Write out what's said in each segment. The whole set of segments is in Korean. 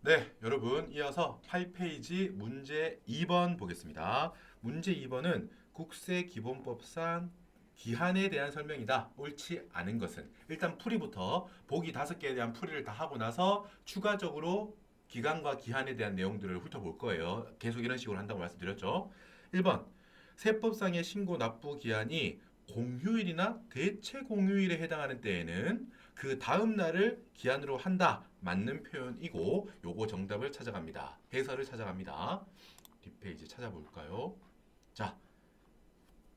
네, 여러분 이어서 8페이지 문제 2번 보겠습니다. 문제 2번은 국세기본법상 기한에 대한 설명이다. 옳지 않은 것은 일단 풀이부터 보기 5개에 대한 풀이를 다 하고 나서 추가적으로 기간과 기한에 대한 내용들을 훑어볼 거예요. 계속 이런 식으로 한다고 말씀드렸죠. 1번 세법상의 신고 납부 기한이 공휴일이나 대체 공휴일에 해당하는 때에는 그 다음 날을 기한으로 한다. 맞는 표현이고 요거 정답을 찾아갑니다. 해설을 찾아갑니다. 뒷페이지 찾아볼까요? 자,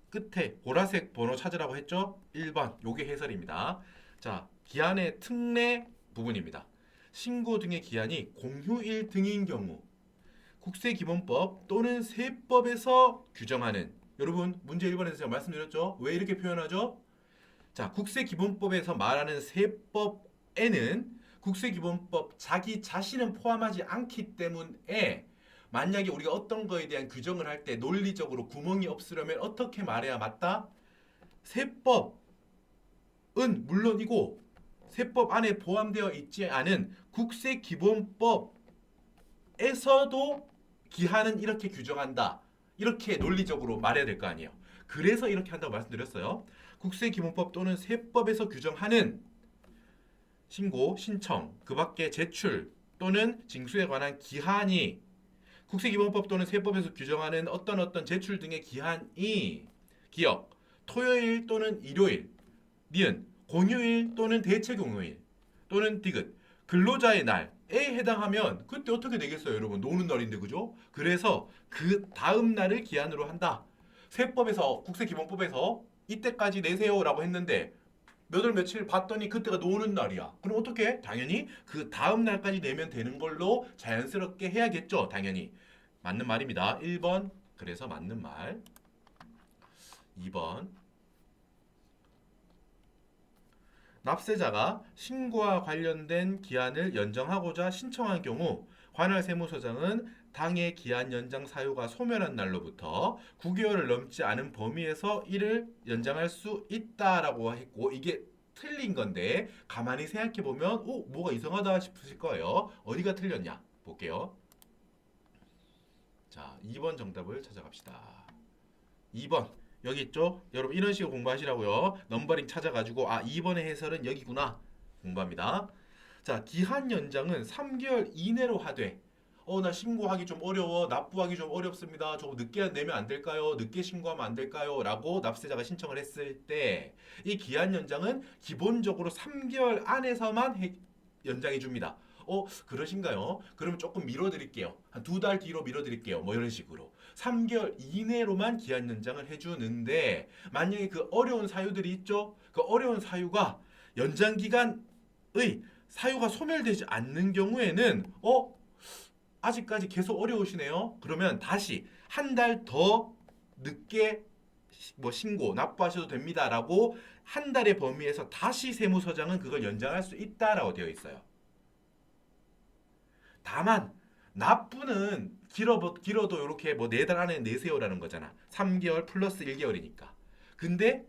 끝에 보라색 번호 찾으라고 했죠? 1번 요게 해설입니다. 자, 기한의 특례 부분입니다. 신고 등의 기한이 공휴일 등인 경우 국세기본법 또는 세법에서 규정하는 여러분 문제 1번에서 제가 말씀드렸죠? 왜 이렇게 표현하죠? 자, 국세기본법에서 말하는 세법에는 국세기본법 자기 자신은 포함하지 않기 때문에 만약에 우리가 어떤 거에 대한 규정을 할 때 논리적으로 구멍이 없으려면 어떻게 말해야 맞다? 세법은 물론이고 세법 안에 포함되어 있지 않은 국세기본법에서도 기한은 이렇게 규정한다. 이렇게 논리적으로 말해야 될 거 아니에요. 그래서 이렇게 한다고 말씀드렸어요. 국세기본법 또는 세법에서 규정하는 신고, 신청, 그 밖에 제출 또는 징수에 관한 기한이 국세기본법 또는 세법에서 규정하는 어떤 제출 등의 기한이 기억, 토요일 또는 일요일, 니은, 공휴일 또는 대체 공휴일 또는 디귿, 근로자의 날에 해당하면 그때 어떻게 되겠어요, 여러분? 노는 날인데 그죠? 그래서 그 다음 날을 기한으로 한다. 세법에서 국세기본법에서 이때까지 내세요라고 했는데 몇 월 며칠 봤더니 그때가 노는 날이야. 그럼 어떻게? 당연히 그 다음 날까지 내면 되는 걸로 자연스럽게 해야겠죠. 당연히. 맞는 말입니다. 1번. 그래서 맞는 말. 2번. 납세자가 신고와 관련된 기한을 연장하고자 신청한 경우 관할 세무서장은 당해 기한 연장 사유가 소멸한 날로부터 9개월을 넘지 않은 범위에서 이를 연장할 수 있다라고 했고 이게 틀린 건데 가만히 생각해 보면 뭐가 이상하다 싶으실 거예요. 어디가 틀렸냐 볼게요. 자, 2번 정답을 찾아갑시다. 2번 여기 있죠? 여러분 이런 식으로 공부하시라고요. 넘버링 찾아가지고 2번의 해설은 여기구나 공부합니다. 자, 기한 연장은 3개월 이내로 하되 나 신고하기 좀 어려워. 납부하기 좀 어렵습니다. 저 늦게 내면 안 될까요? 늦게 신고하면 안 될까요? 라고 납세자가 신청을 했을 때 이 기한 연장은 기본적으로 3개월 안에서만 연장해 줍니다. 그러신가요? 그러면 조금 미뤄드릴게요. 한 2달 뒤로 미뤄드릴게요. 뭐 이런 식으로. 3개월 이내로만 기한 연장을 해주는데 만약에 그 어려운 사유들이 있죠? 그 어려운 사유가 연장 기간의 사유가 소멸되지 않는 경우에는 아직까지 계속 어려우시네요. 그러면 다시 한 달 더 늦게 뭐 신고 납부하셔도 됩니다라고 한 달의 범위에서 다시 세무서장은 그걸 연장할 수 있다라고 되어 있어요. 다만 납부는 길어도 이렇게 뭐 4달 안에 내세요라는 거잖아. 3개월 플러스 1개월이니까. 근데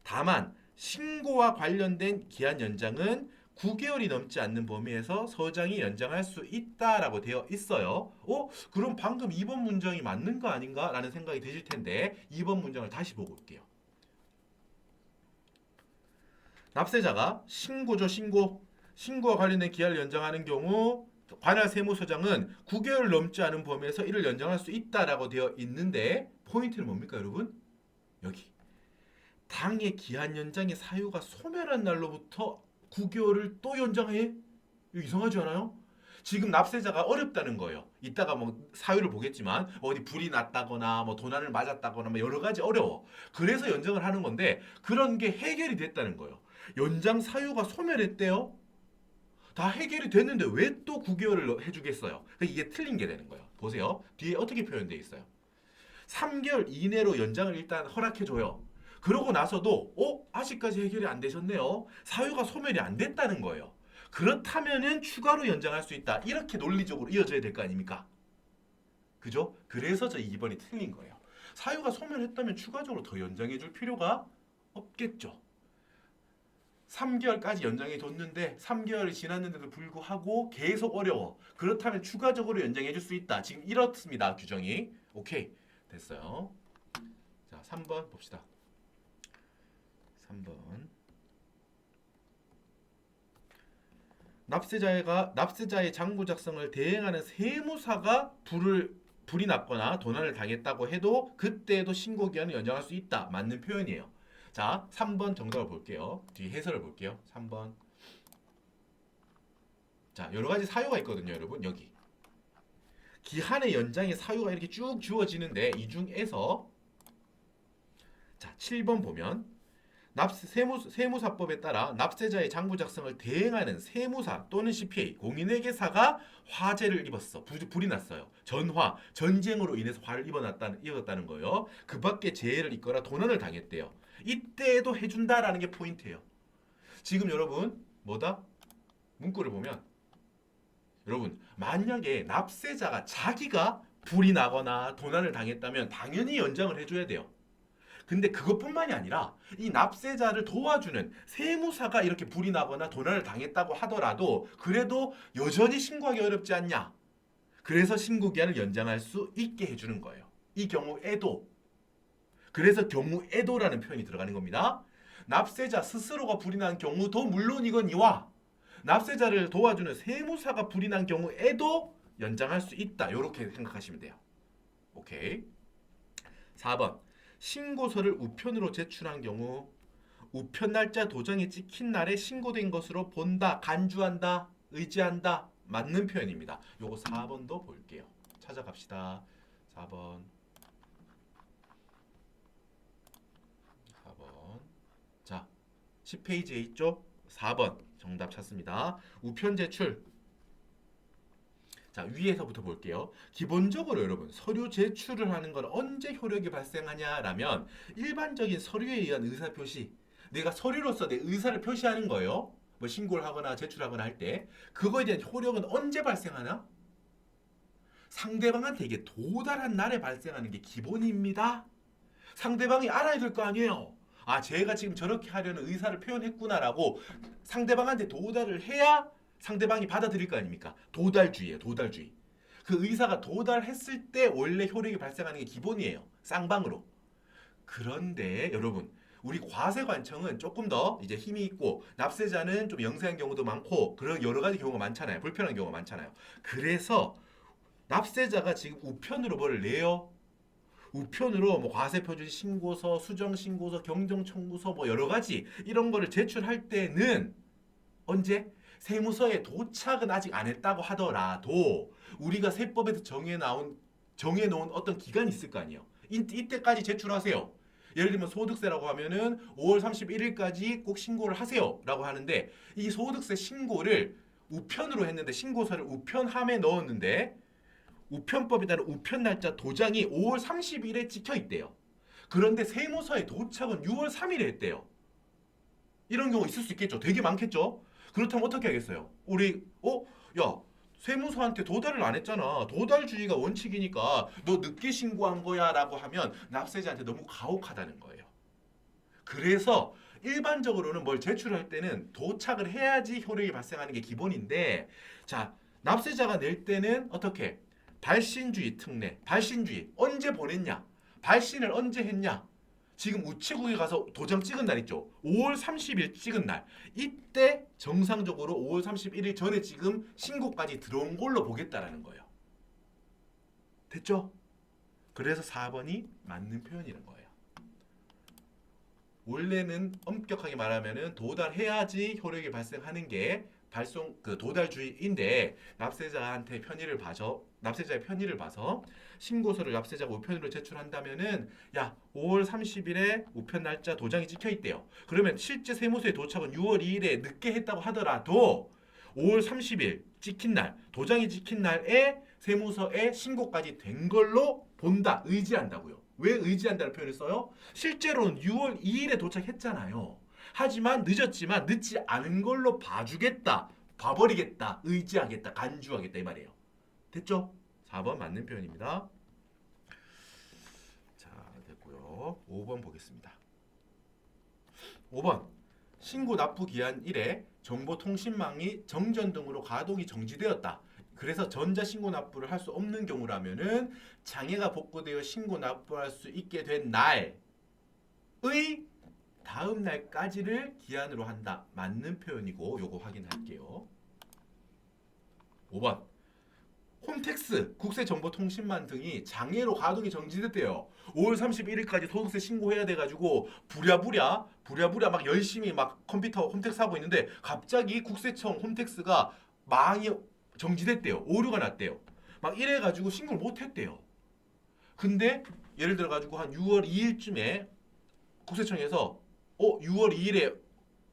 다만 신고와 관련된 기한 연장은 9개월이 넘지 않는 범위에서 서장이 연장할 수 있다라고 되어 있어요. 그럼 방금 2번 문장이 맞는 거 아닌가? 라는 생각이 드실 텐데 2번 문장을 다시 보고 올게요. 납세자가 신고와 관련된 기한을 연장하는 경우 관할 세무서장은 9개월 넘지 않은 범위에서 이를 연장할 수 있다라고 되어 있는데 포인트는 뭡니까 여러분? 여기 당해 기한 연장의 사유가 소멸한 날로부터 9개월을 또 연장해? 이거 이상하지 않아요? 지금 납세자가 어렵다는 거예요. 이따가 뭐 사유를 보겠지만 어디 불이 났다거나 뭐 도난을 맞았다거나 뭐 여러 가지 어려워. 그래서 연장을 하는 건데 그런 게 해결이 됐다는 거예요. 연장 사유가 소멸했대요. 다 해결이 됐는데 왜 또 9개월을 해주겠어요? 이게 틀린 게 되는 거예요. 보세요. 뒤에 어떻게 표현되어 있어요? 3개월 이내로 연장을 일단 허락해줘요. 그러고 나서도 아직까지 해결이 안 되셨네요. 사유가 소멸이 안 됐다는 거예요. 그렇다면은 추가로 연장할 수 있다. 이렇게 논리적으로 이어져야 될 거 아닙니까? 그죠? 그래서 저 2번이 틀린 거예요. 사유가 소멸했다면 추가적으로 더 연장해 줄 필요가 없겠죠. 3개월까지 연장해 줬는데 3개월이 지났는데도 불구하고 계속 어려워. 그렇다면 추가적으로 연장해 줄 수 있다. 지금 이렇습니다. 규정이. 오케이. 됐어요. 자, 3번 봅시다. 3번. 납세자의 장부 작성을 대행하는 세무사가 불이 났거나 도난을 당했다고 해도 그때에도 신고 기한을 연장할 수 있다. 맞는 표현이에요. 자, 3번 정답을 볼게요. 뒤에 해설을 볼게요. 3번. 자, 여러 가지 사유가 있거든요, 여러분. 여기. 기한의 연장의 사유가 이렇게 쭉 주어지는데 이 중에서 자, 7번 보면 세무사법에 따라 납세자의 장부 작성을 대행하는 세무사 또는 CPA 공인회계사가 화재를 입었어. 불이 났어요. 전쟁으로 인해서 화를 입었다는 거예요. 그 밖에 재해를 입거나 도난을 당했대요. 이때에도 해준다라는 게 포인트예요. 지금 여러분 뭐다? 문구를 보면 여러분 만약에 납세자가 자기가 불이 나거나 도난을 당했다면 당연히 연장을 해줘야 돼요. 근데 그것뿐만이 아니라 이 납세자를 도와주는 세무사가 이렇게 불이 나거나 도난을 당했다고 하더라도 그래도 여전히 신고하기 어렵지 않냐? 그래서 신고기한을 연장할 수 있게 해주는 거예요. 이 경우에도. 그래서 경우에도라는 표현이 들어가는 겁니다. 납세자 스스로가 불이 난 경우도 물론이거니와 납세자를 도와주는 세무사가 불이 난 경우에도 연장할 수 있다. 이렇게 생각하시면 돼요. 오케이. 4번. 신고서를 우편으로 제출한 경우 우편 날짜 도장이 찍힌 날에 신고된 것으로 본다, 간주한다, 의지한다. 맞는 표현입니다. 요거 4번도 볼게요. 찾아갑시다. 4번. 자, 10페이지에 있죠? 4번 정답 찾습니다. 우편 제출. 자, 위에서부터 볼게요. 기본적으로 여러분 서류 제출을 하는 건 언제 효력이 발생하냐라면 일반적인 서류에 의한 의사표시, 내가 서류로서 내 의사를 표시하는 거예요. 뭐 신고를 하거나 제출하거나 할 때 그거에 대한 효력은 언제 발생하나? 상대방한테 이게 도달한 날에 발생하는 게 기본입니다. 상대방이 알아야 될 거 아니에요. 아, 제가 지금 저렇게 하려는 의사를 표현했구나라고 상대방한테 도달을 해야 상대방이 받아들일 거 아닙니까? 도달주의예요. 도달주의. 그 의사가 도달했을 때 원래 효력이 발생하는 게 기본이에요. 쌍방으로. 그런데 여러분 우리 과세관청은 조금 더 이제 힘이 있고 납세자는 좀 영세한 경우도 많고 그런 여러 가지 경우가 많잖아요. 불편한 경우가 많잖아요. 그래서 납세자가 지금 우편으로 뭐를 내요? 우편으로 뭐 과세표준 신고서, 수정 신고서, 경정 청구서 뭐 여러 가지 이런 거를 제출할 때는 언제? 세무서에 도착은 아직 안 했다고 하더라도 우리가 세법에서 정해놓은 어떤 기간이 있을 거 아니에요. 이때까지 제출하세요. 예를 들면 소득세라고 하면은 5월 31일까지 꼭 신고를 하세요라고 하는데 이 소득세 신고를 우편으로 했는데 신고서를 우편함에 넣었는데 우편법에 따른 우편 날짜 도장이 5월 30일에 찍혀 있대요. 그런데 세무서에 도착은 6월 3일에 했대요. 이런 경우 있을 수 있겠죠. 되게 많겠죠. 그렇다면 어떻게 하겠어요? 우리 야 세무서한테 도달을 안 했잖아. 도달주의가 원칙이니까 너 늦게 신고한 거야 라고 하면 납세자한테 너무 가혹하다는 거예요. 그래서 일반적으로는 뭘 제출할 때는 도착을 해야지 효력이 발생하는 게 기본인데 자 납세자가 낼 때는 어떻게? 발신주의 특례. 발신주의. 언제 보냈냐? 발신을 언제 했냐? 지금 우체국에 가서 도장 찍은 날 있죠. 5월 30일 찍은 날. 이때 정상적으로 5월 31일 전에 지금 신고까지 들어온 걸로 보겠다라는 거예요. 됐죠? 그래서 4번이 맞는 표현이라는 거예요. 원래는 엄격하게 말하면은 도달해야지 효력이 발생하는 게 도달주의인데 납세자의 편의를 봐서 신고서를 납세자가 우편으로 제출한다면은 5월 30일에 우편 날짜 도장이 찍혀 있대요. 그러면 실제 세무서에 도착은 6월 2일에 늦게 했다고 하더라도 5월 30일 찍힌 날, 도장이 찍힌 날에 세무서에 신고까지 된 걸로 본다, 의지한다고요. 왜 의지한다는 표현을 써요? 실제로는 6월 2일에 도착했잖아요. 하지만 늦었지만 늦지 않은 걸로 봐주겠다, 봐버리겠다, 의지하겠다, 간주하겠다 이 말이에요. 됐죠? 4번 맞는 표현입니다. 자, 됐고요. 5번 보겠습니다. 5번. 신고 납부 기한 이래 정보통신망이 정전 등으로 가동이 정지되었다. 그래서 전자신고 납부를 할 수 없는 경우라면은 장애가 복구되어 신고 납부할 수 있게 된 날의 다음 날까지를 기한으로 한다. 맞는 표현이고 요거 확인할게요. 5번. 홈택스, 국세정보통신망 등이 장애로 가동이 정지됐대요. 5월 31일까지 소득세 신고해야 돼가지고 부랴부랴 막 열심히 막 컴퓨터 홈택스 하고 있는데 갑자기 국세청 홈택스가 망이 정지됐대요. 오류가 났대요. 막 이래가지고 신고를 못했대요. 근데 예를 들어가지고 한 6월 2일쯤에 국세청에서 6월 2일에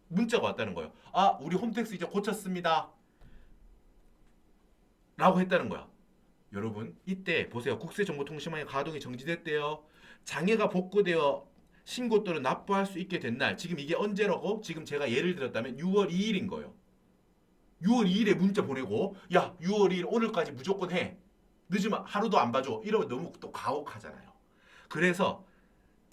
문자가 왔다는 거예요. 아, 우리 홈택스 이제 고쳤습니다. 라고 했다는 거야. 여러분 이때 보세요. 국세정보통신망의 가동이 정지됐대요. 장애가 복구되어 신고 또는 납부할 수 있게 된 날. 지금 이게 언제라고? 지금 제가 예를 들었다면 6월 2일인 거예요. 6월 2일에 문자 보내고 야 6월 2일 오늘까지 무조건 해. 늦으면 하루도 안 봐줘. 이러면 너무 또 가혹하잖아요. 그래서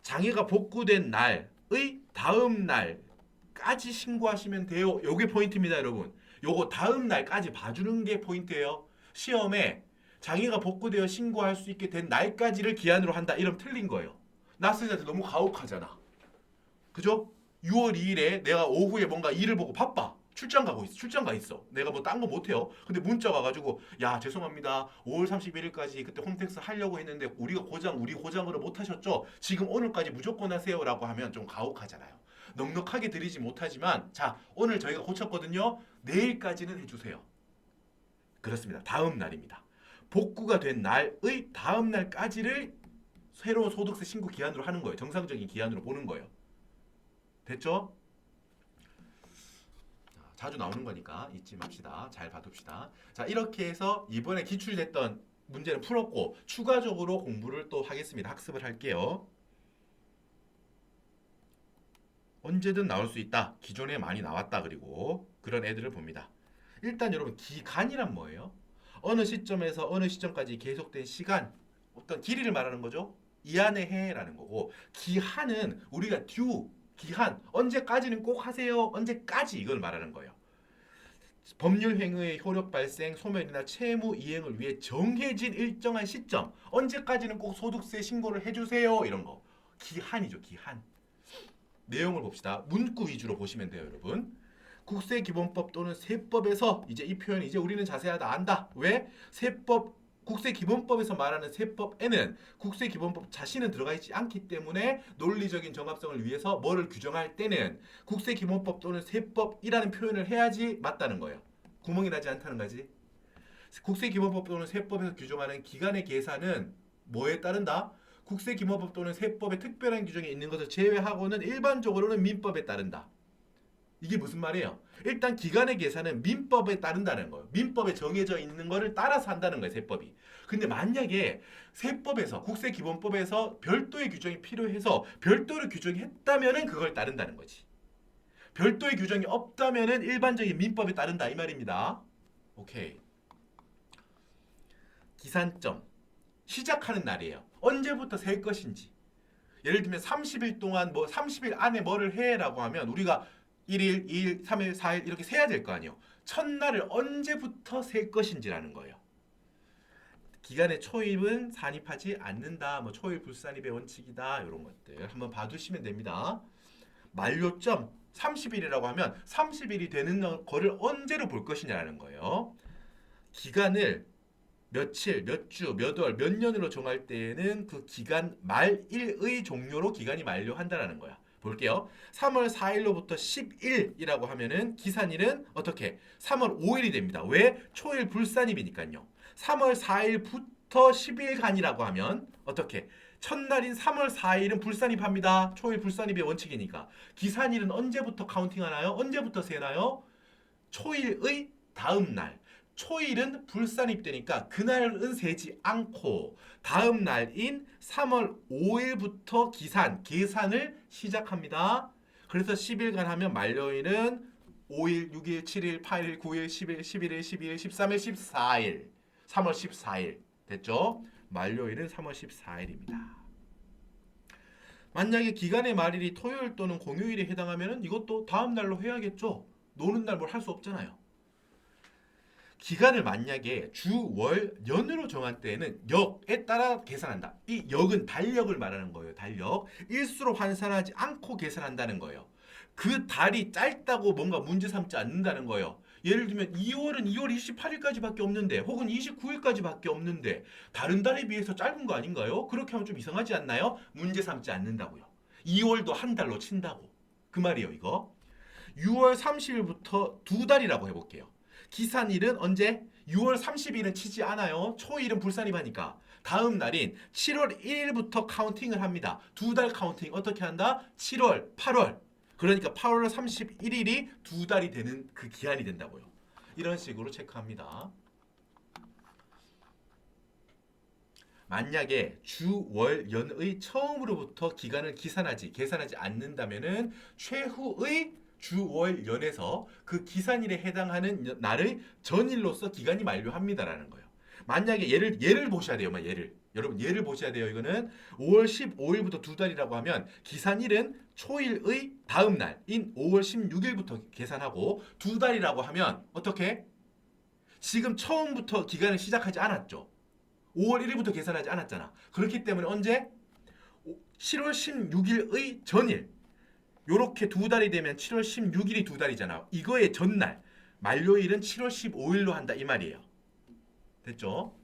장애가 복구된 날의 다음 날까지 신고하시면 돼요. 요게 포인트입니다, 여러분. 요거 다음 날까지 봐주는 게 포인트예요. 시험에 장애가 복구되어 신고할 수 있게 된 날까지를 기한으로 한다. 이러면 틀린 거예요. 낯설한테 너무 가혹하잖아. 그죠? 6월 2일에 내가 오후에 뭔가 일을 보고 바빠. 출장 가 있어. 내가 뭐 딴 거 못해요. 근데 문자 와가지고 야 죄송합니다. 5월 31일까지 그때 홈택스 하려고 했는데 우리 고장으로 못하셨죠? 지금 오늘까지 무조건 하세요라고 하면 좀 가혹하잖아요. 넉넉하게 드리지 못하지만 자 오늘 저희가 고쳤거든요. 내일까지는 해주세요. 그렇습니다. 다음 날입니다. 복구가 된 날의 다음 날까지를 새로운 소득세 신고 기한으로 하는 거예요. 정상적인 기한으로 보는 거예요. 됐죠? 자주 나오는 거니까 잊지 맙시다. 잘 봐둡시다. 자 이렇게 해서 이번에 기출됐던 문제는 풀었고 추가적으로 공부를 또 하겠습니다. 학습을 할게요. 언제든 나올 수 있다. 기존에 많이 나왔다. 그리고 그런 애들을 봅니다. 일단 여러분 기간이란 뭐예요? 어느 시점에서 어느 시점까지 계속된 시간, 어떤 길이를 말하는 거죠. 이 안에 해라는 거고 기한은 우리가 기한 언제까지는 꼭 하세요. 언제까지 이걸 말하는 거예요. 법률 행위의 효력 발생, 소멸이나 채무 이행을 위해 정해진 일정한 시점 언제까지는 꼭 소득세 신고를 해주세요. 이런 거 기한이죠. 기한. 내용을 봅시다. 문구 위주로 보시면 돼요, 여러분. 국세기본법 또는 세법에서 이제 이 표현이 이제 우리는 자세하다 안다. 왜? 세법 국세기본법에서 말하는 세법에는 국세기본법 자신은 들어가 있지 않기 때문에 논리적인 정합성을 위해서 뭐를 규정할 때는 국세기본법 또는 세법이라는 표현을 해야지 맞다는 거예요. 구멍이 나지 않다는 거지. 국세기본법 또는 세법에서 규정하는 기간의 계산은 뭐에 따른다? 국세기본법 또는 세법의 특별한 규정이 있는 것을 제외하고는 일반적으로는 민법에 따른다. 이게 무슨 말이에요? 일단 기간의 계산은 민법에 따른다는 거예요. 민법에 정해져 있는 거를 따라서 한다는 거예요, 세법이. 근데 만약에 세법에서 국세기본법에서 별도의 규정이 필요해서 별도로 규정했다면은 그걸 따른다는 거지. 별도의 규정이 없다면은 일반적인 민법에 따른다 이 말입니다. 오케이. 기산점 시작하는 날이에요. 언제부터 셀 것인지. 예를 들면 30일 동안 30일 안에 뭐를 해라고 하면 우리가 1일, 2일, 3일, 4일 이렇게 세야 될 거 아니에요. 첫날을 언제부터 셀 것인지라는 거예요. 기간의 초입은 산입하지 않는다. 초일 불산입의 원칙이다. 이런 것들 한번 봐두시면 됩니다. 만료점 30일이라고 하면 30일이 되는 거를 언제로 볼 것이냐라는 거예요. 기간을 며칠, 몇 주, 몇 월, 몇 년으로 정할 때에는 그 기간 말일의 종료로 기간이 만료한다라는 거야. 볼게요. 3월 4일로부터 10일이라고 하면은 기산일은 어떻게? 3월 5일이 됩니다. 왜? 초일 불산입이니까요. 3월 4일부터 10일간이라고 하면 어떻게? 첫날인 3월 4일은 불산입합니다. 초일 불산입의 원칙이니까. 기산일은 언제부터 카운팅하나요? 언제부터 세나요? 초일의 다음 날. 초일은 불산입되니까 그날은 세지 않고 다음 날인 3월 5일부터 계산을 시작합니다. 그래서 10일간 하면 만료일은 5일, 6일, 7일, 8일, 9일, 10일, 11일, 12일, 13일, 14일 3월 14일 됐죠? 만료일은 3월 14일입니다. 만약에 기간의 말일이 토요일 또는 공휴일에 해당하면은 이것도 다음 날로 해야겠죠. 노는 날 뭘 할 수 없잖아요. 기간을 만약에 주, 월, 연으로 정한 때에는 역에 따라 계산한다. 이 역은 달력을 말하는 거예요. 달력. 일수로 환산하지 않고 계산한다는 거예요. 그 달이 짧다고 뭔가 문제 삼지 않는다는 거예요. 예를 들면 2월은 2월 28일까지밖에 없는데 혹은 29일까지밖에 없는데 다른 달에 비해서 짧은 거 아닌가요? 그렇게 하면 좀 이상하지 않나요? 문제 삼지 않는다고요. 2월도 한 달로 친다고. 그 말이에요, 이거. 6월 30일부터 두 달이라고 해볼게요. 기산일은 언제? 6월 30일은 치지 않아요. 초일은 불산입하니까. 다음 날인 7월 1일부터 카운팅을 합니다. 두 달 카운팅 어떻게 한다? 7월, 8월. 그러니까 8월 31일이 두 달이 되는 그 기한이 된다고요. 이런 식으로 체크합니다. 만약에 주, 월, 연의 처음으로부터 기간을 계산하지 않는다면은 최후의 주, 월, 연에서 그 기산일에 해당하는 날의 전일로서 기간이 만료합니다라는 거예요. 만약에 예를 보셔야 돼요. 여러분 예를 보셔야 돼요. 이거는 5월 15일부터 두 달이라고 하면 기산일은 초일의 다음 날인 5월 16일부터 계산하고 두 달이라고 하면 어떻게? 지금 처음부터 기간을 시작하지 않았죠. 5월 1일부터 계산하지 않았잖아. 그렇기 때문에 언제? 7월 16일의 전일. 요렇게 두 달이 되면 7월 16일이 두 달이잖아. 이거의 전날. 만료일은 7월 15일로 한다 이 말이에요. 됐죠?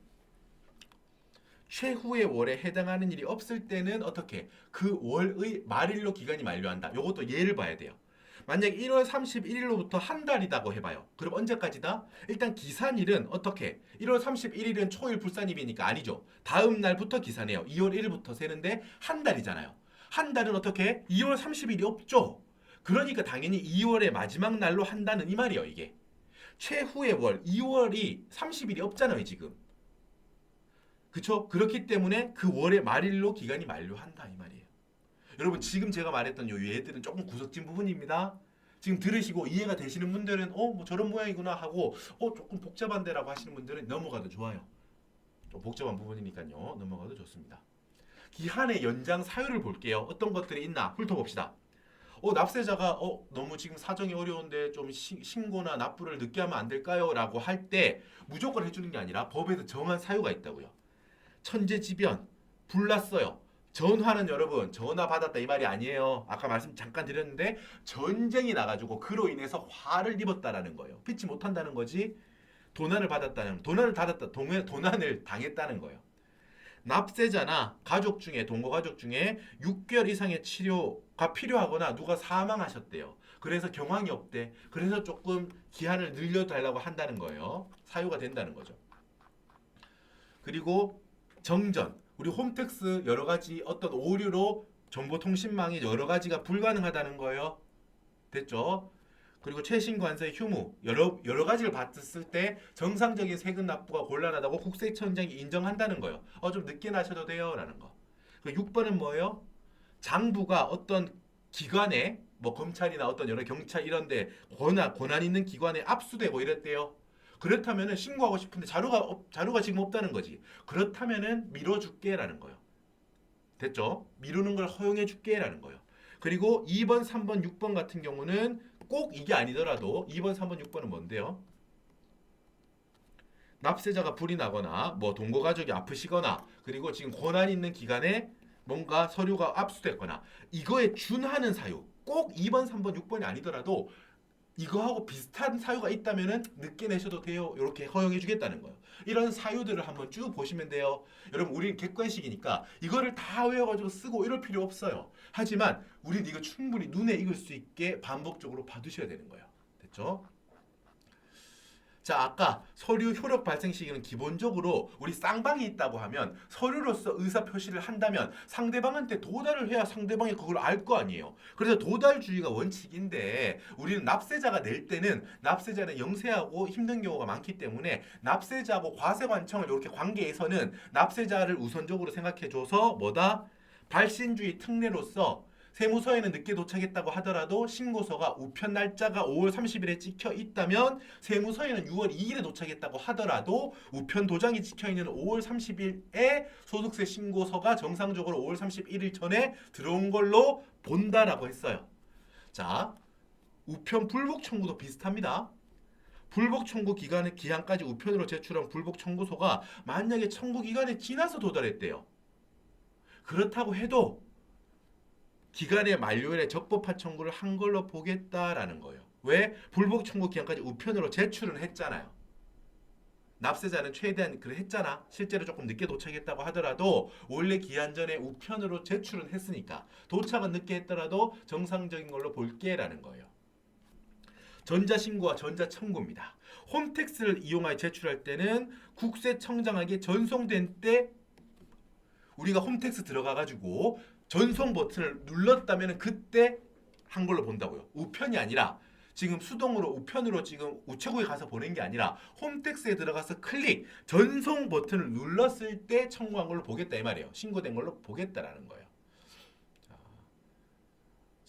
최후의 월에 해당하는 일이 없을 때는 어떻게? 그 월의 말일로 기간이 만료한다. 요것도 예를 봐야 돼요. 만약 1월 31일로부터 한 달이라고 해봐요. 그럼 언제까지다? 일단 기산일은 어떻게? 1월 31일은 초일 불산일이니까 아니죠. 다음 날부터 기산해요. 2월 1일부터 세는데 한 달이잖아요. 한 달은 어떻게? 2월 30일이 없죠. 그러니까 당연히 2월의 마지막 날로 한다는 이 말이에요, 이게. 최후의 월, 2월이 30일이 없잖아요, 지금. 그쵸? 그렇기 때문에 그 월의 말일로 기간이 만료한다 이 말이에요. 여러분 지금 제가 말했던 요 예들은 조금 구석진 부분입니다. 지금 들으시고 이해가 되시는 분들은 뭐 저런 모양이구나 하고 조금 복잡한데라고 하시는 분들은 넘어가도 좋아요. 좀 복잡한 부분이니까요. 넘어가도 좋습니다. 기한의 연장 사유를 볼게요. 어떤 것들이 있나 훑어봅시다. 납세자가 너무 지금 사정이 어려운데 좀 신고나 납부를 늦게 하면 안 될까요? 라고 할 때 무조건 해주는 게 아니라 법에서 정한 사유가 있다고요. 천재지변, 불났어요. 전화는 여러분 전화 받았다 이 말이 아니에요. 아까 말씀 잠깐 드렸는데 전쟁이 나가지고 그로 인해서 화를 입었다라는 거예요. 피치 못한다는 거지. 도난을 당했다는 거예요. 납세자나 가족 중에 동거 가족 중에 6개월 이상의 치료가 필요하거나 누가 사망하셨대요. 그래서 경황이 없대. 그래서 조금 기한을 늘려달라고 한다는 거예요. 사유가 된다는 거죠. 그리고 정전, 우리 홈택스 여러 가지 어떤 오류로 정보통신망이 여러 가지가 불가능하다는 거예요. 됐죠? 그리고 최신 관세 휴무 여러 가지를 봤을 때 정상적인 세금 납부가 곤란하다고 국세청장이 인정한다는 거예요. 좀 늦게 나셔도 돼요라는 거. 그리고 6번은 뭐예요? 장부가 어떤 기관에 뭐 검찰이나 어떤 여러 경찰 이런데 권한 있는 기관에 압수되고 이랬대요. 그렇다면은 신고하고 싶은데 자료가 지금 없다는 거지. 그렇다면은 미뤄줄게라는 거예요. 됐죠? 미루는 걸 허용해줄게라는 거예요. 그리고 2번, 3번, 6번 같은 경우는 꼭 이게 아니더라도 2번, 3번, 6번은 뭔데요? 납세자가 불이 나거나 뭐 동거 가족이 아프시거나 그리고 지금 권한 있는 기관에 뭔가 서류가 압수됐거나 이거에 준하는 사유 꼭 2번, 3번, 6번이 아니더라도 이거하고 비슷한 사유가 있다면은 늦게 내셔도 돼요. 이렇게 허용해 주겠다는 거예요. 이런 사유들을 한번 쭉 보시면 돼요. 여러분 우리는 객관식이니까 이거를 다 외워가지고 쓰고 이럴 필요 없어요. 하지만 우리는 이거 충분히 눈에 익을 수 있게 반복적으로 봐두셔야 되는 거예요. 됐죠? 자, 아까 서류 효력 발생 시기는 기본적으로 우리 쌍방이 있다고 하면 서류로서 의사 표시를 한다면 상대방한테 도달을 해야 상대방이 그걸 알 거 아니에요. 그래서 도달주의가 원칙인데 우리는 납세자가 낼 때는 납세자는 영세하고 힘든 경우가 많기 때문에 납세자하고 과세관청을 이렇게 관계에서는 납세자를 우선적으로 생각해줘서 뭐다? 발신주의 특례로서 세무서에는 늦게 도착했다고 하더라도 신고서가 우편 날짜가 5월 30일에 찍혀 있다면 세무서에는 6월 2일에 도착했다고 하더라도 우편 도장이 찍혀 있는 5월 30일에 소득세 신고서가 정상적으로 5월 31일 전에 들어온 걸로 본다라고 했어요. 자, 우편 불복 청구도 비슷합니다. 불복 청구 기한까지 우편으로 제출한 불복 청구서가 만약에 청구 기간이 지나서 도달했대요. 그렇다고 해도 기간의 만료일에 적법한 청구를 한 걸로 보겠다라는 거예요. 왜? 불복 청구 기한까지 우편으로 제출은 했잖아요. 납세자는 최대한 그래 했잖아. 실제로 조금 늦게 도착했다고 하더라도 원래 기한 전에 우편으로 제출은 했으니까 도착은 늦게 했더라도 정상적인 걸로 볼게라는 거예요. 전자신고와 전자청구입니다. 홈택스를 이용하여 제출할 때는 국세청장에게 전송된 때 우리가 홈택스 들어가가지고 전송 버튼을 눌렀다면 그때 한 걸로 본다고요. 우편이 아니라 지금 수동으로 우편으로 지금 우체국에 가서 보낸 게 아니라 홈택스에 들어가서 클릭 전송 버튼을 눌렀을 때 청구한 걸로 보겠다 이 말이에요. 신고된 걸로 보겠다라는 거예요.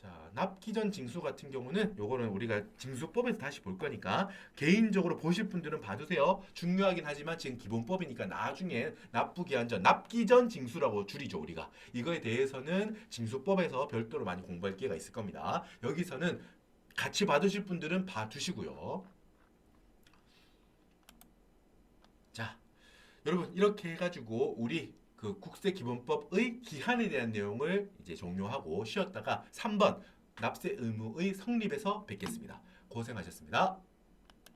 자, 납기전 징수 같은 경우는 요거는 우리가 징수법에서 다시 볼 거니까 개인적으로 보실 분들은 봐주세요. 중요하긴 하지만 지금 기본법이니까 나중에 납부기한 전, 납기전 징수라고 줄이죠 우리가. 이거에 대해서는 징수법에서 별도로 많이 공부할 기회가 있을 겁니다. 여기서는 같이 봐두실 분들은 봐두시고요. 자, 여러분 이렇게 해가지고 우리 그 국세기본법의 기한에 대한 내용을 이제 종료하고 쉬었다가 3번 납세 의무의 성립에서 뵙겠습니다. 고생하셨습니다.